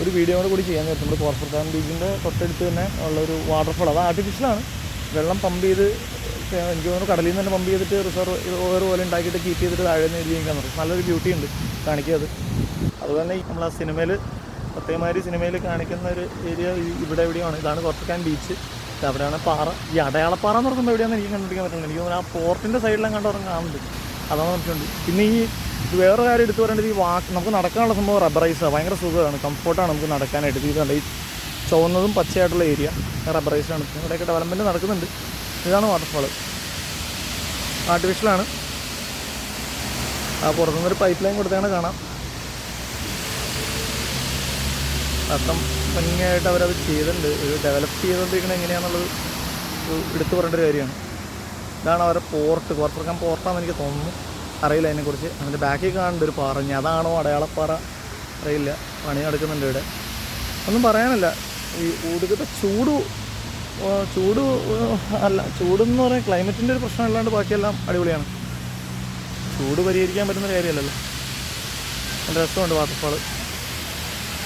ഒരു വീഡിയോ കൂടി ചെയ്യാൻ പറ്റും. നമ്മൾ ഖോർഫർഖാൻ ബീച്ചിൻ്റെ തൊട്ടടുത്ത് തന്നെ ഉള്ളൊരു വാട്ടർഫാൾ. അത് ആർട്ടിഫിഷ്യലാണ്. വെള്ളം പമ്പ് ചെയ്ത് എനിക്ക് തോന്നുന്നു കടലിൽ നിന്ന് തന്നെ പമ്പ് ചെയ്തിട്ട് റിസർവോയർ പോലെ ഉണ്ടാക്കിയിട്ട് കീപ്പ് ചെയ്തിട്ട് താഴെ നിന്ന് എഴുതിയിരിക്കാൻ പറയും. നല്ലൊരു ബ്യൂട്ടി ഉണ്ട് കാണിക്കുക അത്. അതുതന്നെ നമ്മൾ ആ സിനിമയിൽ പ്രത്യേകമാതിരി സിനിമയിൽ കാണിക്കുന്ന ഒരു ഏരിയ ഇവിടെ എവിടെയാണ്. ഇതാണ് ഖോർഫർഖാൻ ബീച്ച്. അവിടെയാണ് പാറ. ഈ അടയാളപ്പാറ എന്ന് പറയുമ്പോൾ എവിടെയാണെന്ന് എനിക്ക് കണ്ടുപിടിക്കാൻ പറ്റുന്നില്ല. എനിക്ക് തോന്നുന്നു ആ പോർട്ടിൻ്റെ സൈഡിലും കണ്ടവരും കാണുന്നുണ്ട്. അതാണ് നമുക്കുണ്ട്. പിന്നെ ഈ വേറെ കാര്യം എടുത്തു പറയേണ്ടത് ഈ നമുക്ക് നടക്കാനുള്ള സംഭവം റബ്ബറൈസാണ്. ഭയങ്കര സുഖമാണ്, കംഫർട്ടാണ് നമുക്ക് നടക്കാനായിട്ട്. ഇത് കണ്ട ഈ ചുവന്നതും പച്ചയായിട്ടുള്ള ഏരിയ റബ്ബറൈസാണ്. ഇവിടെയൊക്കെ ഡെവലപ്മെൻറ്റ് നടക്കുന്നുണ്ട്. ഇതാണ് വാട്ടർഫാൾ. ആർട്ടിഫിഷ്യലാണ്. ആ പുറത്തുനിന്നൊരു പൈപ്പ് ലൈൻ കൊടുത്താണ് കാണാം. അർത്ഥം ഭംഗിയായിട്ട് അവരത് ചെയ്തിട്ടുണ്ട്. ഒരു ഡെവലപ്പ് ചെയ്തുകൊണ്ടിരിക്കുന്നത് എങ്ങനെയാണെന്നുള്ളത് എടുത്തു പറയേണ്ട ഒരു കാര്യമാണ്. ഇതാണ് അവരുടെ പോർട്ട്. ഖോർഫർഖാൻ പോർട്ടാണെന്ന് എനിക്ക് തോന്നുന്നു. അറിയില്ല അതിനെക്കുറിച്ച്. അതിൻ്റെ ബാക്കിൽ കാണുന്നുണ്ട് ഒരു പാറ. ഇനി അതാണോ അടയാളപ്പാറ അറിയില്ല. പണി നടക്കുന്നുണ്ട് ഇവിടെ. ഒന്നും പറയാനില്ല. ഈ ഒടുക്കത്തെ ചൂട് അല്ല, ചൂടെന്ന് പറയാൻ ക്ലൈമറ്റിൻ്റെ ഒരു പ്രശ്നം അല്ലാണ്ട് ബാക്കിയെല്ലാം അടിപൊളിയാണ്. ചൂട് പരിഹരിക്കാൻ പറ്റുന്ന കാര്യമല്ലല്ലോ. നല്ല രസമുണ്ട് വാട്ടർഫാൾ.